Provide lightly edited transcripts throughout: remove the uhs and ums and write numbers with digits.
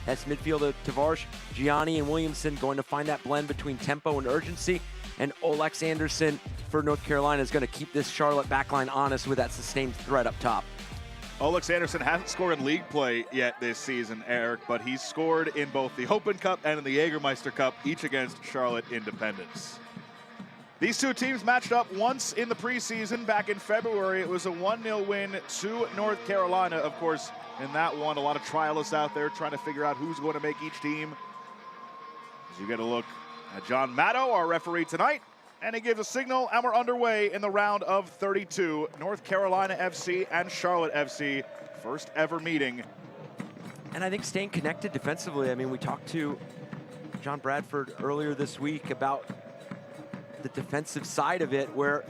That's midfielder Tavares, Gianni, and Williamson going to find that blend between tempo and urgency. And Olex Anderson for North Carolina is going to keep this Charlotte backline honest with that sustained threat up top. Olex Anderson hasn't scored in league play yet this season, Eric, but he's scored in both the Open Cup and in the Jägermeister Cup, each against Charlotte Independence. These two teams matched up once in the preseason back in February. It was a 1-0 win to North Carolina. Of course, in that one, a lot of trialists out there trying to figure out who's going to make each team. As you get a look at John Matto, our referee tonight, and he gives a signal, and we're underway in the round of 32. North Carolina FC and Charlotte FC, first ever meeting. And I think staying connected defensively. I mean, we talked to John Bradford earlier this week about the defensive side of it, where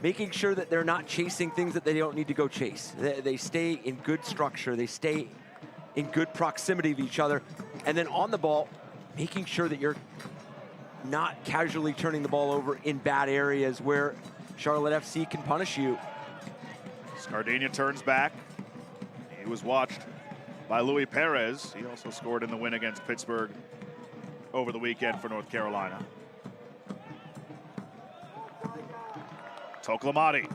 making sure that they're not chasing things that they don't need to go chase. They stay in good structure. They stay in good proximity of each other. And then on the ball, making sure that you're not casually turning the ball over in bad areas where Charlotte FC can punish you. Scardina turns back. He was watched by Luis Perez. He also scored in the win against Pittsburgh over the weekend for North Carolina. Toklamati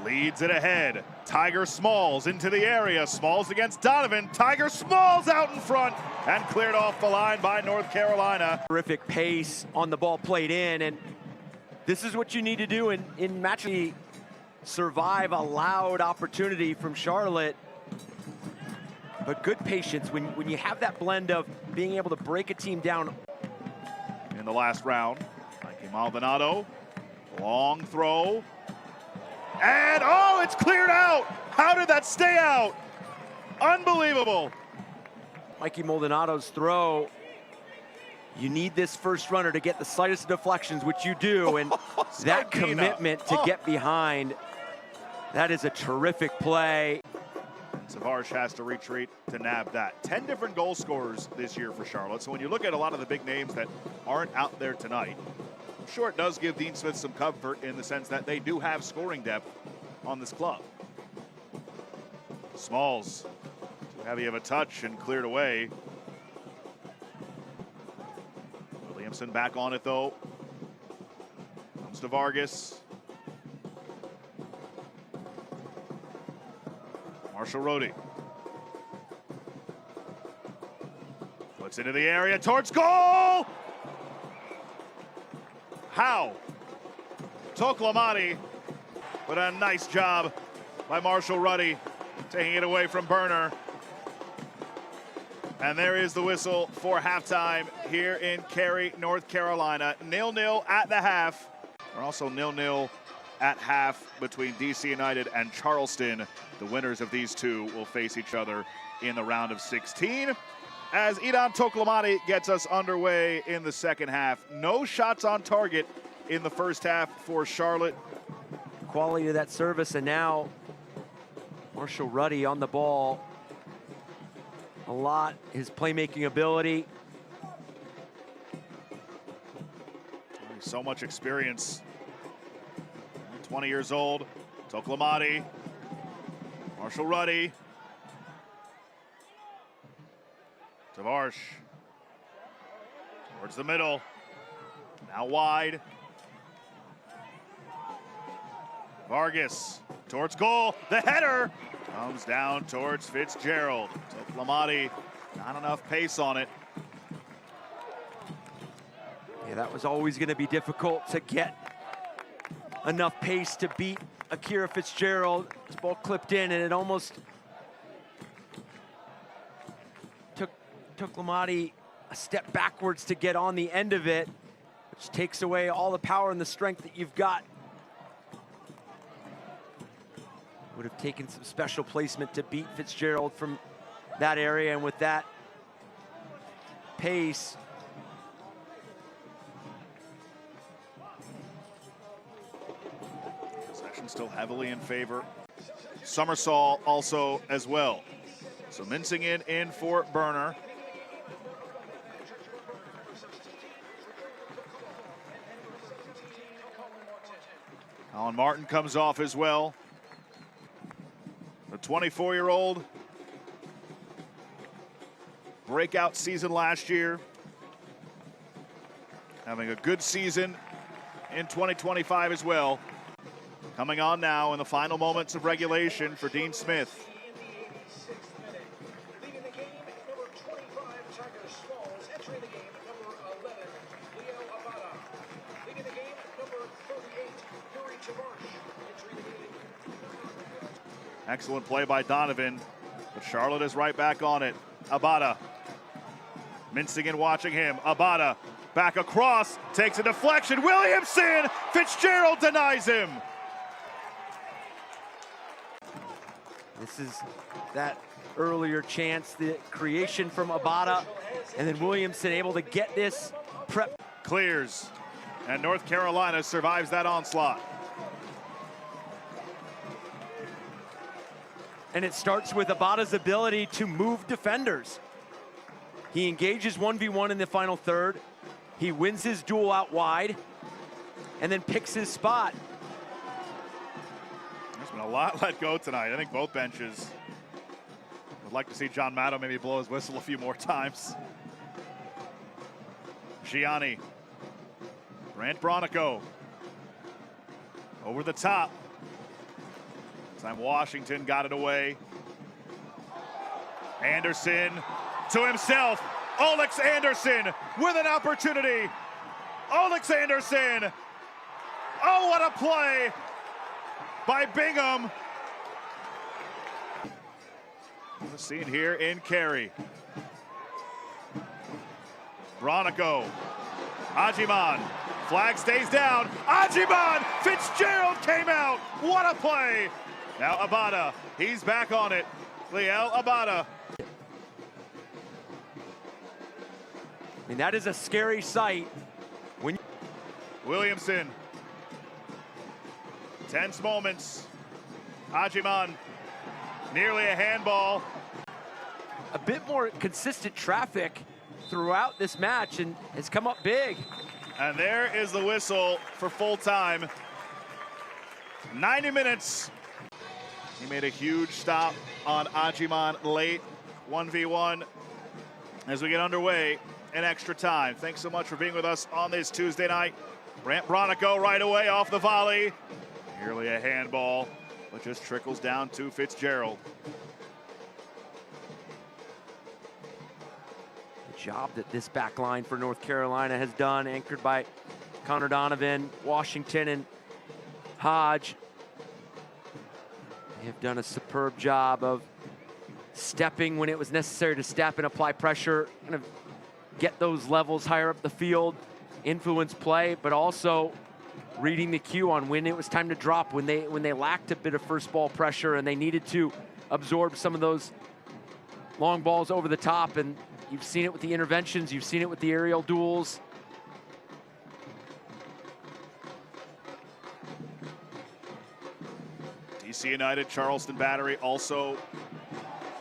leads it ahead. Tiger Smalls into the area. Smalls against Donovan. Tiger Smalls out in front and cleared off the line by North Carolina. Terrific pace on the ball played in, and this is what you need to do in matches. Survive a loud opportunity from Charlotte, but good patience when you have that blend of being able to break a team down. In the last round, Mikey Maldonado, long throw, and oh, it's cleared out. How did that stay out? Unbelievable. Mikey Maldonado's throw. You need this first runner to get the slightest deflections, which you do, and that commitment to get behind, that is a terrific play. Tavares has to retreat to nab that. 10 different goal scorers this year for Charlotte. So when you look at a lot of the big names that aren't out there tonight, I'm sure it does give Dean Smith some comfort in the sense that they do have scoring depth on this club. Smalls, too heavy of a touch and cleared away. Williamson back on it though. Comes to Vargas. Marshall Rohde. Puts into the area towards goal! How? Toklamati, but a nice job by Marshall Ruddy, taking it away from Burner. And there is the whistle for halftime here in Cary, North Carolina. 0-0 at the half. We're also 0-0 at half between DC United and Charleston. The winners of these two will face each other in the round of 16. As Idan Toklamati gets us underway in the second half. No shots on target in the first half for Charlotte. Quality of that service, and now Marshall Ruddy on the ball. A lot, his playmaking ability. So much experience. 20 years old. Toklamati. Marshall Ruddy. Tavares. Towards the middle. Now wide. Vargas towards goal. The header comes down towards Fitzgerald. Toklamati, not enough pace on it. Yeah, that was always going to be difficult to get enough pace to beat Akira Fitzgerald. This ball clipped in, and it almost took Toklamati a step backwards to get on the end of it, which takes away all the power and the strength that you've got. Would have taken some special placement to beat Fitzgerald from that area, and with that pace, possession still heavily in favor. Summersall also as well. So mincing it in for Burner. Alan Martin comes off as well. The 24-year-old breakout season last year. Having a good season in 2025 as well. Coming on now in the final moments of regulation for Dean Smith. Excellent play by Donovan, but Charlotte is right back on it. Abada, mincing and watching him. Abada, back across, takes a deflection. Williamson, Fitzgerald denies him. This is that earlier chance, the creation from Abada, and then Williamson able to get this prep. Clears, and North Carolina survives that onslaught. And it starts with Abada's ability to move defenders. He engages 1v1 in the final third. He wins his duel out wide and then picks his spot. There's been a lot let go tonight. I think both benches would like to see John Maddow maybe blow his whistle a few more times. Gianni, Grant Bronico, over the top. Time Washington got it away. Anderson to himself. Alex Anderson with an opportunity. Alex Anderson. Oh, what a play by Bingham. The scene here in Cary. Bronico. Ajiman. Flag stays down. Ajiman. Fitzgerald came out. What a play. Now Abada. He's back on it. Liel Abada. I mean, that is a scary sight. When Williamson. Tense moments. Ajiman. Nearly a handball. a bit more consistent traffic throughout this match and has come up big. And there is the whistle for full time. 90 minutes. He made a huge stop on Ajiman late. 1v1 as we get underway in extra time. Thanks so much for being with us on this Tuesday night. Grant Bronico right away off the volley. Nearly a handball, but just trickles down to Fitzgerald. The job that this back line for North Carolina has done, anchored by Connor Donovan, Washington, and Hodge. They have done a superb job of stepping when it was necessary to step and apply pressure, kind of get those levels higher up the field, influence play, but also reading the cue on when it was time to drop, when they lacked a bit of first ball pressure and they needed to absorb some of those long balls over the top. And you've seen it with the interventions, you've seen it with the aerial duels. DC United, Charleston Battery also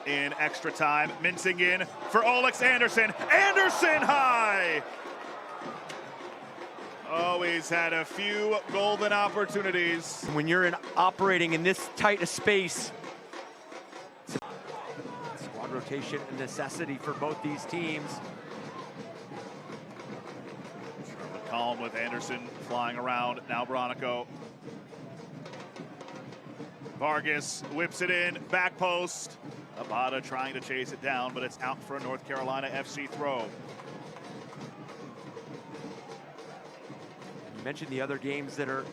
in extra time. Mincing in for Alex Anderson. Anderson high! Oh, he's had a few golden opportunities. When you're operating in this tight a space, squad rotation a necessity for both these teams. Charlotte calm with Anderson flying around. Now Bronico. Vargas whips it in, back post. Abada trying to chase it down, but it's out for a North Carolina FC throw. You mentioned the other games that are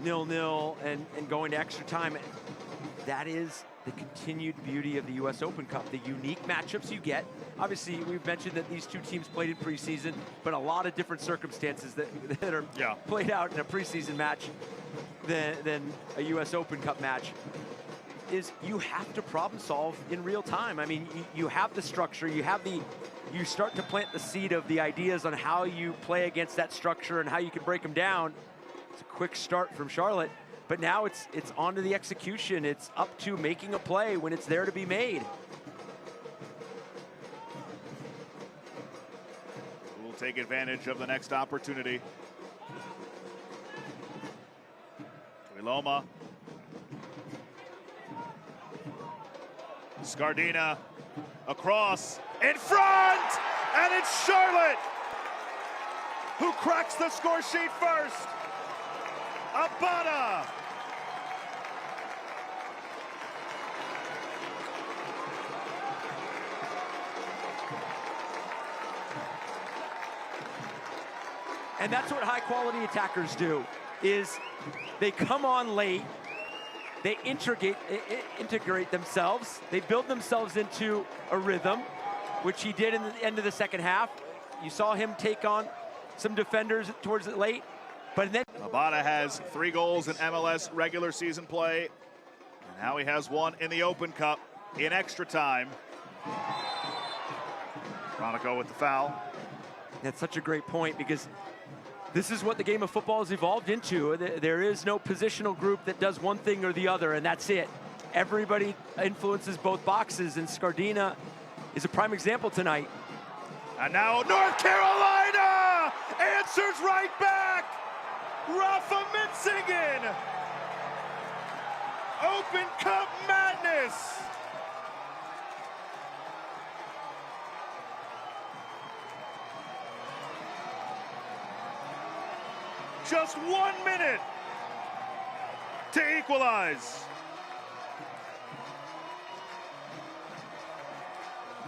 0-0 and going to extra time. That is the continued beauty of the U.S. Open Cup, the unique matchups you get. Obviously, we've mentioned that these two teams played in preseason, but a lot of different circumstances that are played out in a preseason match than a U.S. Open Cup match. Is you have to problem solve in real time. I mean, you have the structure, you start to plant the seed of the ideas on how you play against that structure and how you can break them down. It's a quick start from Charlotte, but now it's on to the execution. It's up to making a play when it's there to be made. We'll take advantage of the next opportunity. Tuiloma. Scardina across, in front, and it's Charlotte who cracks the score sheet first. Abada. And that's what high-quality attackers do, is they come on late, they integrate themselves, they build themselves into a rhythm, which he did in the end of the second half. You saw him take on some defenders towards it late, but then Abada has 3 goals in MLS regular season play, and now he has 1 in the Open Cup in extra time. Bronico with the foul. that's such a great point, because this is what the game of football has evolved into. There is no positional group that does one thing or the other, and that's it. Everybody influences both boxes, and Scardina is a prime example tonight. And now North Carolina answers right back. Rafa Mitzingen. Open Cup madness. Just 1 minute to equalize.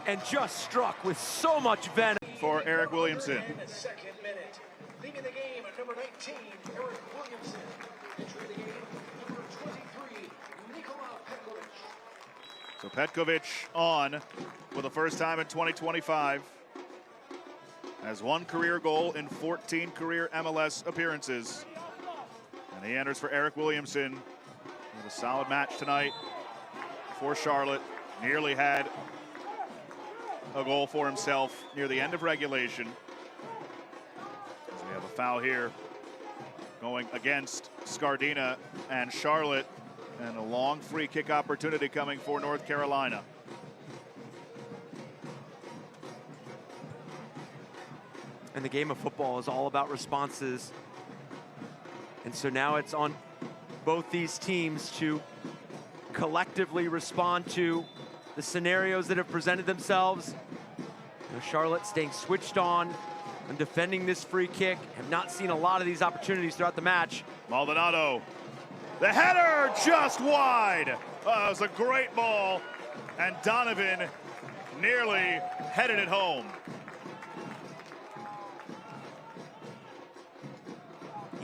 And just struck with so much venom. For Eric Williamson. In the second minute, leaving the game at number 19, Eric Williamson. Entering the game, number 23, Nikola Petkovic. So Petkovic on for the first time in 2025. Has 1 career goal in 14 career MLS appearances. And he enters for Eric Williamson with a solid match tonight for Charlotte. Nearly had a goal for himself near the end of regulation. As we have a foul here going against Scardina and Charlotte, and a long free kick opportunity coming for North Carolina. And the game of football is all about responses. And so now it's on both these teams to collectively respond to the scenarios that have presented themselves. You know, Charlotte staying switched on and defending this free kick. Have not seen a lot of these opportunities throughout the match. Maldonado, the header just wide. Oh, it was a great ball, and Donovan nearly headed it home.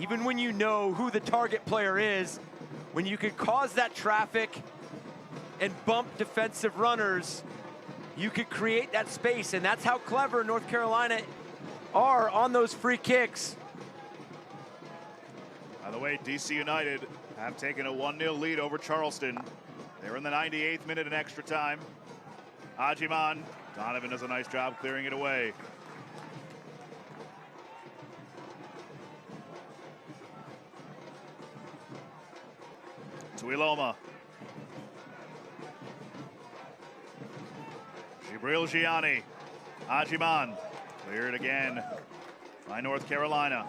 Even when you know who the target player is, when you could cause that traffic and bump defensive runners, you could create that space, and that's how clever North Carolina are on those free kicks. By the way, DC United have taken a 1-0 lead over Charleston. They're in the 98th minute in extra time. Ajiman, Donovan does a nice job clearing it away. Tuiloma. Gibril Gianni. Ajiman. Cleared again by North Carolina.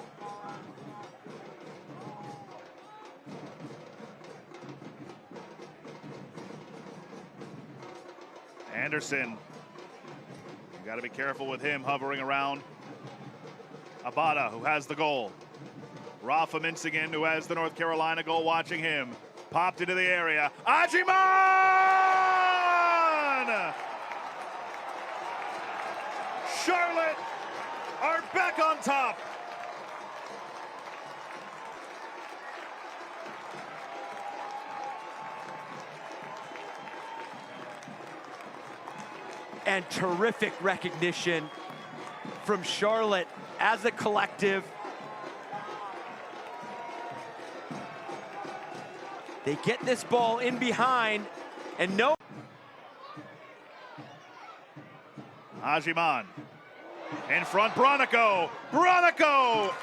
Anderson. You got to be careful with him hovering around. Abada, who has the goal. Rafa Mitzingen, who has the North Carolina goal, watching him. Popped into the area. Ajiman! Charlotte are back on top. And terrific recognition from Charlotte as a collective. They get this ball in behind, and no. Ajiman in front, Bronico,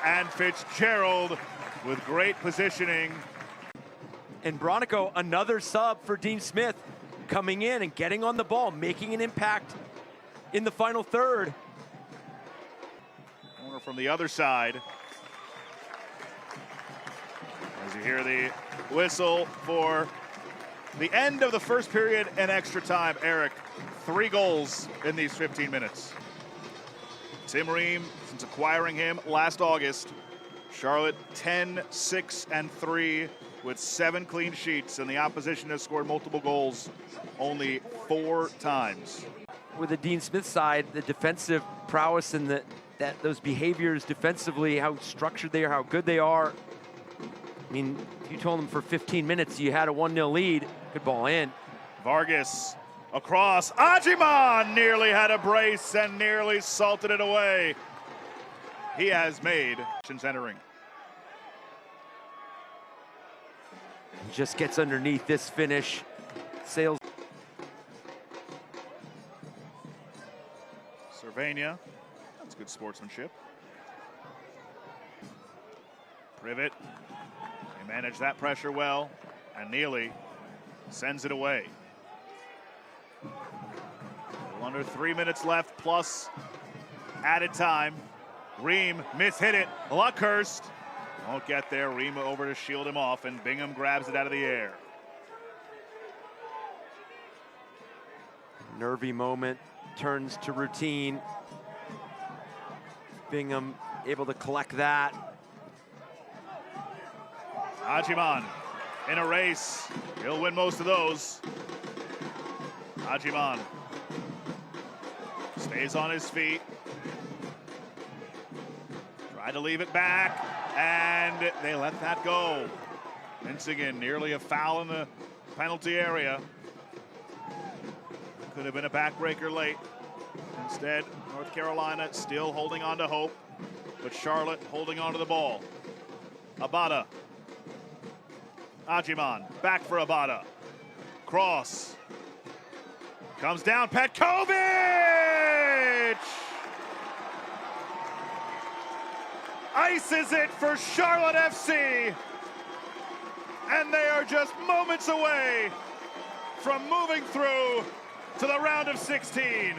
and Fitzgerald with great positioning. And Bronico, another sub for Dean Smith, coming in and getting on the ball, making an impact in the final third. Corner from the other side. As you hear the whistle for The end of the first period and extra time, Eric. 3 goals in these 15 minutes. Tim Ream, since acquiring him last August, Charlotte 10-6-3 with 7 clean sheets, and the opposition has scored multiple goals only 4 times. With the Dean Smith side, the defensive prowess and those behaviors defensively, how structured they are, how good they are. I mean, if you told them for 15 minutes you had a 1-0 lead, good ball in. Vargas across. Ajiman nearly had a brace and nearly salted it away. He has made entering. Just gets underneath this finish. Sails. Cervania, that's good sportsmanship. Privet, they manage that pressure well, and Neely sends it away. A little under 3 minutes left, plus added time. Ream mishit it. Luckhurst won't get there. Ream over to shield him off, and Bingham grabs it out of the air. Nervy moment turns to routine. Bingham able to collect that. Ajiman in a race. He'll win most of those. Ajiman stays on his feet. Try to leave it back, and they let that go. Minsigan nearly a foul in the penalty area. Could have been a backbreaker late. Instead, North Carolina still holding on to hope, but Charlotte holding on to the ball. Abada. Ajiman back for Abada. Cross. Comes down, Petkovic! Ices it for Charlotte FC. And they are just moments away from moving through to the round of 16.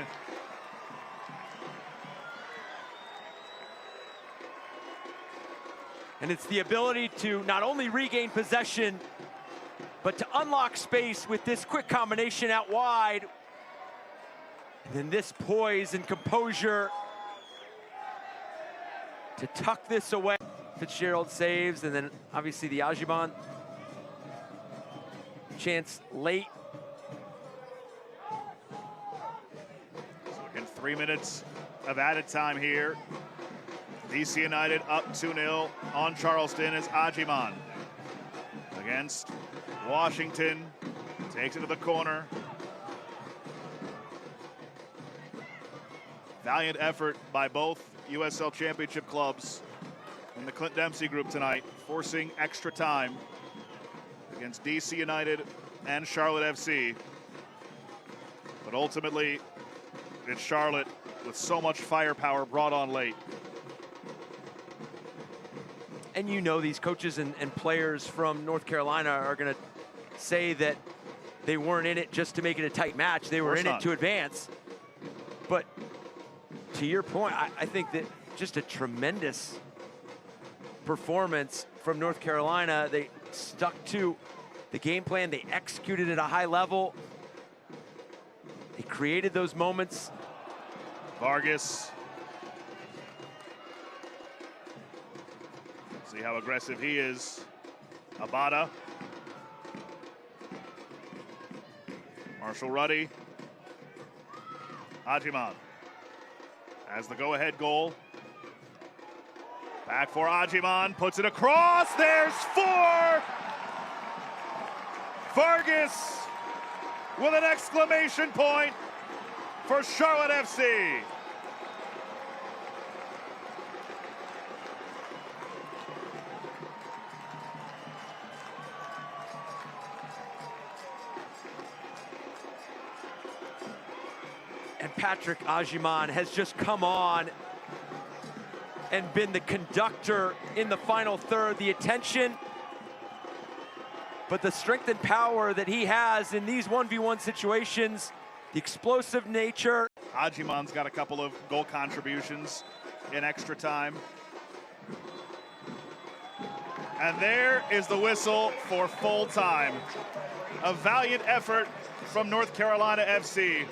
And it's the ability to not only regain possession, but to unlock space with this quick combination out wide. And then this poise and composure to tuck this away. Fitzgerald saves, and then obviously the Ajiman chance late. So again, 3 minutes of added time here. DC United up 2-0 on Charleston as Ajiman against Washington. Takes it to the corner. Valiant effort by both USL Championship clubs in the Clint Dempsey group tonight, forcing extra time against DC United and Charlotte FC. But ultimately, it's Charlotte with so much firepower brought on late. And you know these coaches and players from North Carolina are going to say that they weren't in it just to make it a tight match. They were in it to advance. But to your point, I think that just a tremendous performance from North Carolina. They stuck to the game plan. They executed at a high level. They created those moments. Vargas. See how aggressive he is. Abada. Marshall Ruddy. Ajiman has the go-ahead goal. Back for Ajiman, puts it across. There's 4. Vargas with an exclamation point for Charlotte FC. And Patrick Ajiman has just come on and been the conductor in the final third. The attention, but the strength and power that he has in these 1v1 situations, the explosive nature. Ajiman's got a couple of goal contributions in extra time. And there is the whistle for full time. A valiant effort from North Carolina FC.